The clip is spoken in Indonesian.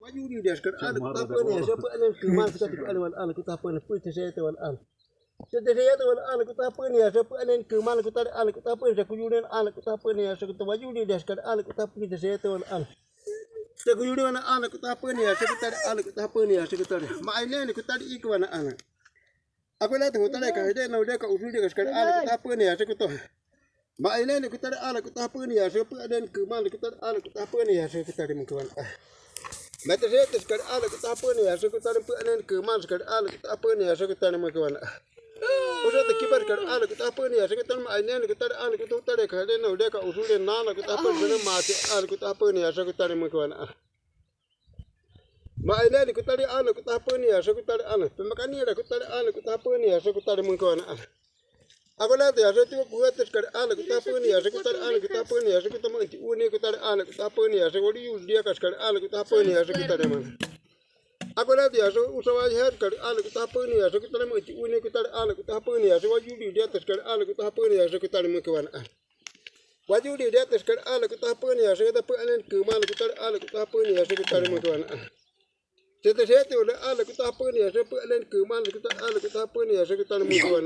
Wajudi dia sekarang ada apa ni? Siapa yang kemas ketika ada wal kita apa ni? Putih saya tu wal. Jadi saya tu wal kita apa ni? Siapa yang kemas kita ada kita apa ni? Saya kujurin kita apa ni? Saya kita wajudi dia sekarang kita putih saya tu wal. Saya kujurin kita apa ni? Saya kita kita apa ni? Saya kita maknanya ni kita ikut anak. Aku lihat tu tadi kalau dia nak dia kau usul dia sekarang kita apa ni? Saya kita maknanya ni kita kita apa ni? Siapa yang kemas kita apa ni? Saya kita di muka. Mata saya tu sekarang kita apa ni? Saya kita ada peranan kemas sekarang kita apa ni? Saya kita ni muka. Usaha terkibar sekarang kita apa ni? Saya kita maknanya kita ada kita tadi kalau dia nak dia kau usul dia nana kita apa sebenarnya mati kita apa ni? Saya kita ni muka. Maknanya kita ada kita apa ni? Saya kita ada pemakan ni ada kita ada kita apa ni? Saya kita ni muka. Aku lihat ya, saya tu buat sekarang kita apa ni? Saya kita apa ni? Saya kita mesti uni kita ada kita apa ni? Saya boleh dia sekarang kita apa ni? Saya kita mana? Aku lihat ya, saya usaha aja sekarang kita apa ni? Saya kita mesti uni kita ada kita apa ni? Saya wajib dia sekarang kita apa ni? Saya kita ni muka. Wajib dia sekarang kita apa ni? Saya kita peranan kemal kita ada kita apa ni? Saya kita ni muka. Saya tu ada kita apa ni? Saya peranan kemal kita ada kita apa ni? Saya kita ni muka.